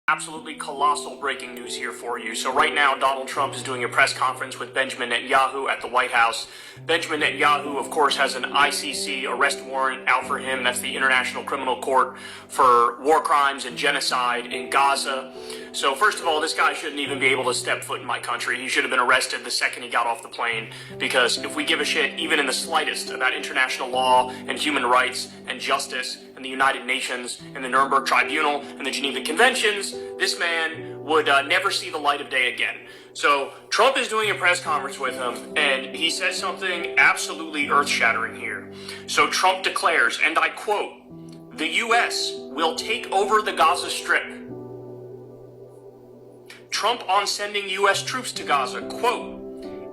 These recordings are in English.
Absolutely colossal breaking news here for you. So right now, Donald Trump is doing a press conference with Benjamin Netanyahu at the White House. Benjamin Netanyahu, of course, has an ICC arrest warrant out for him. That's the International Criminal Court for war crimes and genocide in Gaza. So first of all, this guy shouldn't even be able to step foot in my country. He should have been arrested the second he got off the plane, because if we give a shit even in the slightest about international law and human rights and justice and the United Nations and the Nuremberg Tribunal and the Geneva Conventions, this man would never see the light of day again. So Trump is doing a press conference with him, and he says something absolutely earth-shattering here. So Trump declares, and I quote, "The U.S. will take over the Gaza Strip." Trump on sending U.S. troops to Gaza, quote,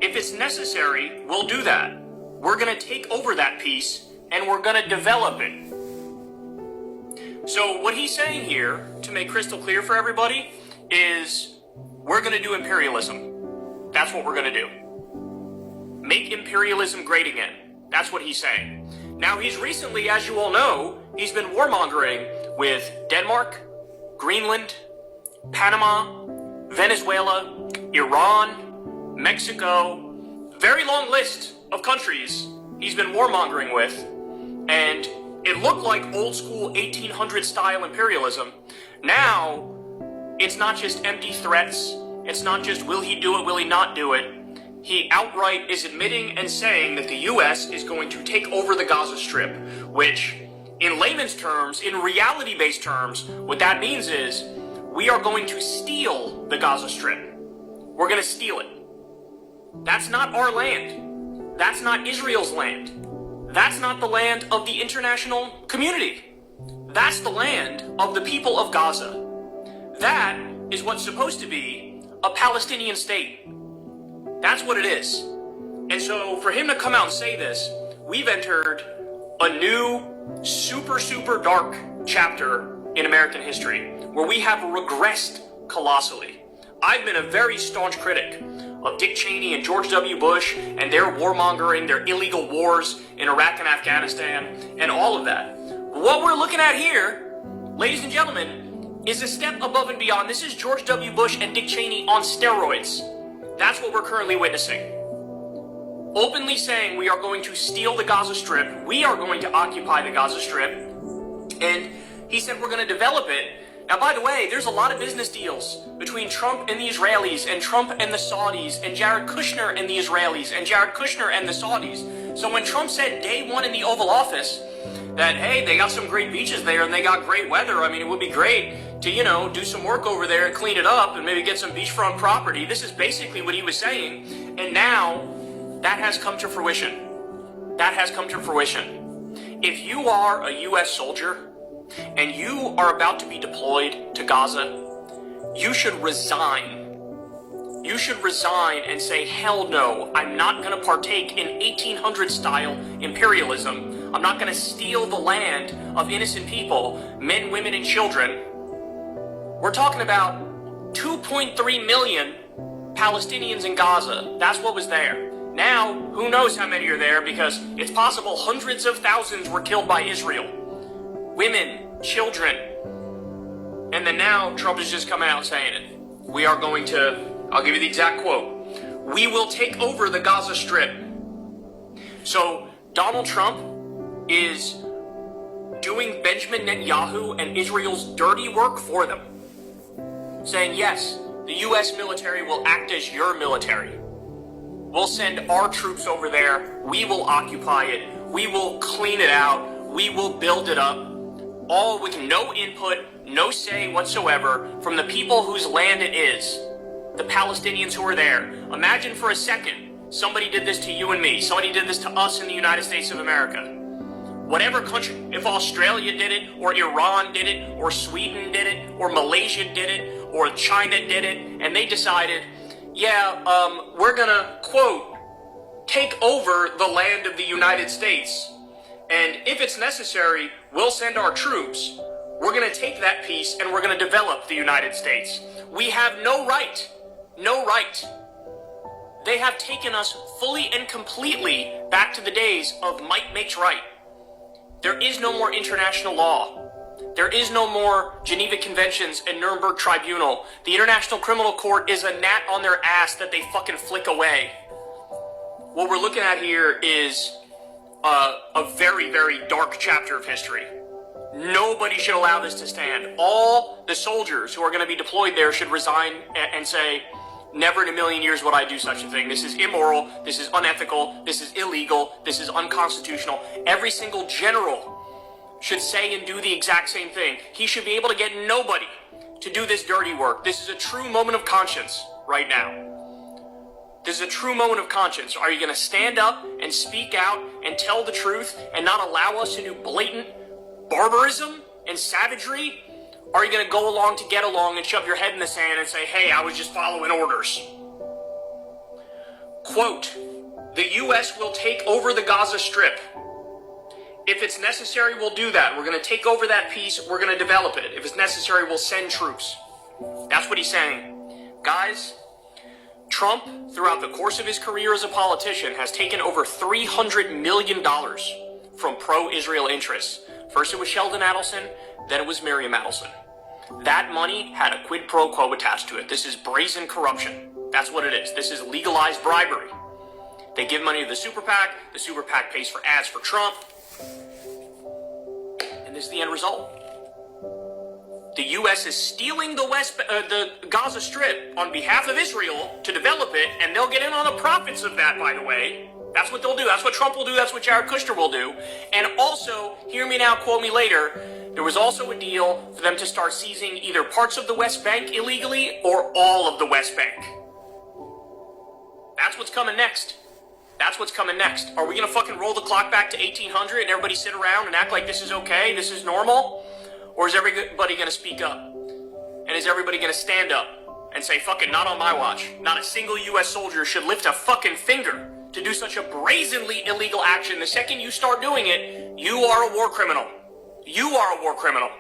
"If it's necessary, we'll do that. We're going to take over that piece, and we're going to develop it." So what he's saying here, to make crystal clear for everybody, is we're going to do imperialism. That's what we're going to do. Make imperialism great again. That's what he's saying. Now, he's recently, as you all know, he's been warmongering with Denmark, Greenland, Panama, Venezuela, Iran, Mexico. Very long list of countries he's been warmongering with. And it looked like old school 1800 style imperialism. Now, it's not just empty threats. It's not just will he do it, will he not do it. He outright is admitting and saying that the U.S. is going to take over the Gaza Strip, which in layman's terms, in reality-based terms, what that means is we are going to steal the Gaza Strip. We're going to steal it. That's not our land. That's not Israel's land. That's not the land of the international community. That's the land of the people of Gaza. That is what's supposed to be a Palestinian state. That's what it is. And so for him to come out and say this, we've entered a new super dark chapter in American history where we have regressed colossally. I've been a very staunch critic of Dick Cheney and George W. Bush and their warmongering, their illegal wars in Iraq and Afghanistan, and all of that. What we're looking at here, ladies and gentlemen, is a step above and beyond. This is George W. Bush and Dick Cheney on steroids. That's what we're currently witnessing. Openly saying we are going to steal the Gaza Strip, we are going to occupy the Gaza Strip, and he said we're going to develop it. Now, by the way, there's a lot of business deals between Trump and the Israelis, and Trump and the Saudis, and Jared Kushner and the Israelis, and Jared Kushner and the Saudis. So when Trump said day one in the Oval Office that, hey, they got some great beaches there and they got great weather, I mean, it would be great to, do some work over there and clean it up and maybe get some beachfront property. This is basically what he was saying. And now that has come to fruition. That has come to fruition. If you are a U.S. soldier and you are about to be deployed to Gaza, you should resign. You should resign and say, hell no, I'm not going to partake in 1800-style imperialism. I'm not going to steal the land of innocent people, men, women, and children. We're talking about 2.3 million Palestinians in Gaza. That's what was there. Now, who knows how many are there, because it's possible hundreds of thousands were killed by Israel. Women, children. And then now Trump is just coming out saying it. We are going to, I'll give you the exact quote, "We will take over the Gaza Strip." So Donald Trump is doing Benjamin Netanyahu and Israel's dirty work for them. Saying, yes, the U.S. military will act as your military. We'll send our troops over there. We will occupy it. We will clean it out. We will build it up. All with no input, no say whatsoever from the people whose land it is. The Palestinians who are there. Imagine for a second somebody did this to you and me. Somebody did this to us in the United States of America. Whatever country, if Australia did it, or Iran did it, or Sweden did it, or Malaysia did it, or China did it, and they decided, we're gonna, quote, take over the land of the United States. And if it's necessary, we'll send our troops. We're going to take that piece and we're going to develop the United States. We have no right. No right. They have taken us fully and completely back to the days of might makes right. There is no more international law. There is no more Geneva Conventions and Nuremberg Tribunal. The International Criminal Court is a gnat on their ass that they fucking flick away. What we're looking at here is a very, very dark chapter of history. Nobody should allow this to stand. All the soldiers who are going to be deployed there should resign and say, never in a million years would I do such a thing. This is immoral, this is unethical, this is illegal, this is unconstitutional. Every single general should say and do the exact same thing. He should be able to get nobody to do this dirty work. This is a true moment of conscience right now. This is a true moment of conscience. Are you going to stand up and speak out and tell the truth and not allow us to do blatant barbarism and savagery? Or are you going to go along to get along and shove your head in the sand and say, hey, I was just following orders? Quote, the U.S. will take over the Gaza Strip. If it's necessary, we'll do that. We're going to take over that piece. We're going to develop it. If it's necessary, we'll send troops. That's what he's saying. Guys, Trump, throughout the course of his career as a politician, has taken over $300 million from pro-Israel interests. First it was Sheldon Adelson, then it was Miriam Adelson. That money had a quid pro quo attached to it. This is brazen corruption. That's what it is. This is legalized bribery. They give money to the super PAC pays for ads for Trump, and this is the end result. The U.S. is stealing the Gaza Strip on behalf of Israel to develop it, and they'll get in on the profits of that, by the way. That's what they'll do. That's what Trump will do. That's what Jared Kushner will do. And also, hear me now, quote me later, there was also a deal for them to start seizing either parts of the West Bank illegally or all of the West Bank. That's what's coming next. That's what's coming next. Are we going to fucking roll the clock back to 1800 and everybody sit around and act like this is okay, this is normal? Or is everybody going to speak up? And is everybody going to stand up and say, fuck it, not on my watch. Not a single U.S. soldier should lift a fucking finger to do such a brazenly illegal action. The second you start doing it, you are a war criminal. You are a war criminal.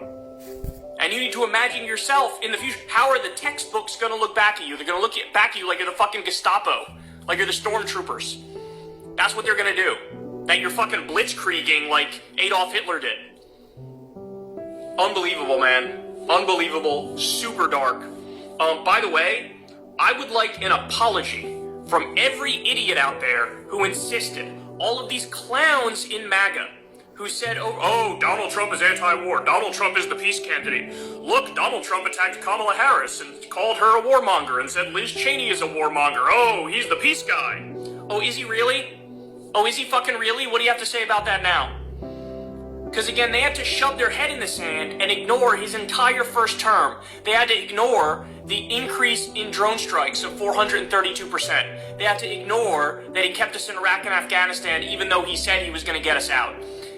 And you need to imagine yourself in the future. How are the textbooks going to look back at you? They're going to look back at you like you're the fucking Gestapo. Like you're the stormtroopers. That's what they're going to do. That you're fucking blitzkrieging like Adolf Hitler did. Unbelievable, man. Unbelievable. Super dark. By the way, I would like an apology from every idiot out there who insisted, all of these clowns in MAGA, who said, oh, Donald Trump is anti-war. Donald Trump is the peace candidate. Look, Donald Trump attacked Kamala Harris and called her a warmonger and said Liz Cheney is a warmonger. Oh, he's the peace guy. Oh, is he really? Oh, is he fucking really? What do you have to say about that now? Because again, they had to shove their head in the sand and ignore his entire first term. They had to ignore the increase in drone strikes of 432%. They had to ignore that he kept us in Iraq and Afghanistan even though he said he was going to get us out.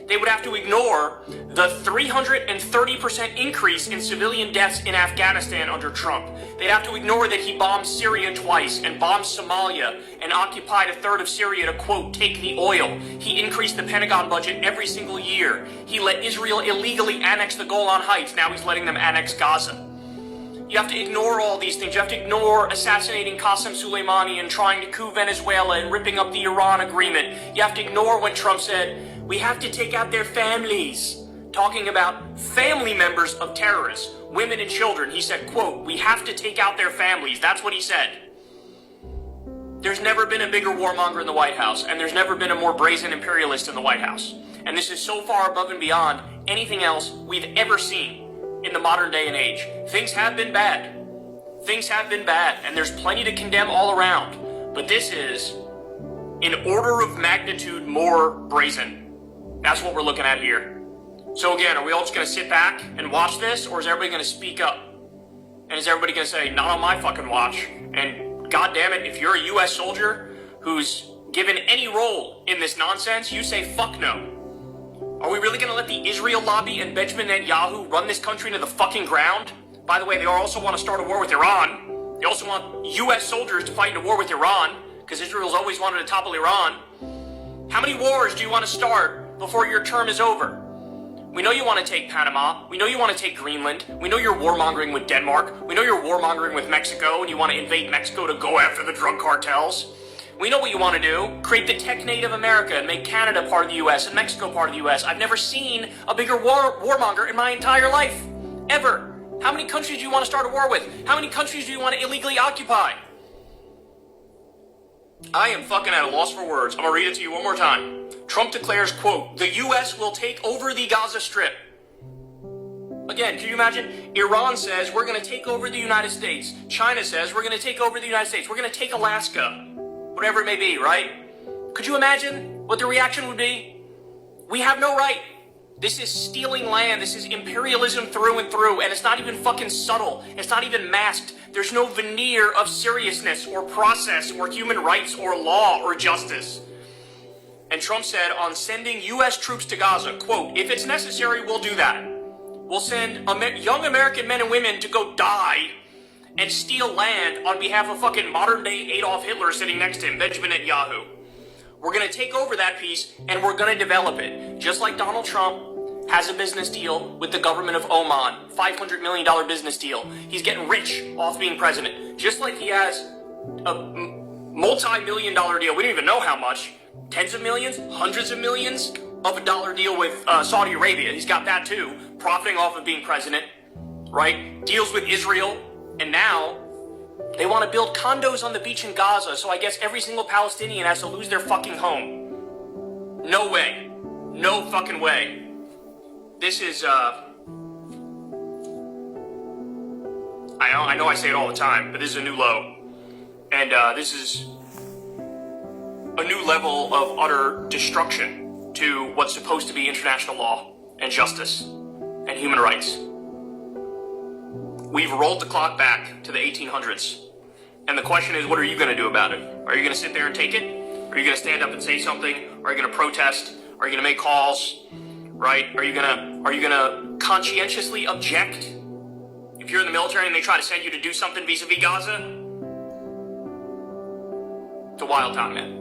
They would have to ignore the 330% increase in civilian deaths in Afghanistan under Trump. They'd have to ignore that he bombed Syria twice and bombed Somalia and occupied a third of Syria to, quote, take the oil. He increased the Pentagon budget every single year. He let Israel illegally annex the Golan Heights. Now he's letting them annex Gaza. You have to ignore all these things. You have to ignore assassinating Qasem Soleimani and trying to coup Venezuela and ripping up the Iran agreement. You have to ignore when Trump said, we have to take out their families. Talking about family members of terrorists, women and children. He said, quote, we have to take out their families. That's what he said. There's never been a bigger warmonger in the White House, and there's never been a more brazen imperialist in the White House. And this is so far above and beyond anything else we've ever seen in the modern day and age. Things have been bad. Things have been bad, and there's plenty to condemn all around. But this is an order of magnitude more brazen. That's what we're looking at here. So again, are we all just going to sit back and watch this, or is everybody going to speak up? And is everybody going to say, not on my fucking watch? And God damn it, if you're a U.S. soldier who's given any role in this nonsense, you say fuck no. Are we really going to let the Israel lobby and Benjamin Netanyahu run this country into the fucking ground? By the way, they also want to start a war with Iran. They also want U.S. soldiers to fight in a war with Iran, because Israel's always wanted to topple Iran. How many wars do you want to start before your term is over? We know you want to take Panama. We know you want to take Greenland. We know you're warmongering with Denmark. We know you're warmongering with Mexico, and you want to invade Mexico to go after the drug cartels. We know what you want to do. Create the tech native America and make Canada part of the U.S. and Mexico part of the U.S. I've never seen a bigger warmonger in my entire life. Ever. How many countries do you want to start a war with? How many countries do you want to illegally occupy? I am fucking at a loss for words. I'm going to read it to you one more time. Trump declares, quote, the U.S. will take over the Gaza Strip. Again, can you imagine? Iran says, we're going to take over the United States. China says, we're going to take over the United States. We're going to take Alaska. Whatever it may be, right? Could you imagine what the reaction would be? We have no right. This is stealing land. This is imperialism through and through. And it's not even fucking subtle. It's not even masked. There's no veneer of seriousness or process or human rights or law or justice. And Trump said on sending U.S. troops to Gaza, quote, if it's necessary, we'll do that. We'll send young American men and women to go die and steal land on behalf of fucking modern-day Adolf Hitler sitting next to him, Benjamin Netanyahu. We're going to take over that piece, and we're going to develop it. Just like Donald Trump has a business deal with the government of Oman, $500 million business deal. He's getting rich off being president. Just like he has a multi-million-dollar deal, we don't even know how much, tens of millions, hundreds of millions of a dollar deal with Saudi Arabia. He's got that too, profiting off of being president, right? Deals with Israel. And now, they want to build condos on the beach in Gaza, so I guess every single Palestinian has to lose their fucking home. No way. No fucking way. This is, I know I say it all the time, but this is a new low. And this is a new level of utter destruction to what's supposed to be international law and justice and human rights. We've rolled the clock back to the 1800s. And the question is, what are you going to do about it? Are you going to sit there and take it? Are you going to stand up and say something? Are you going to protest? Are you going to make calls? Right? Are you going to conscientiously object? If you're in the military and they try to send you to do something vis-a-vis Gaza? It's a wild time, man.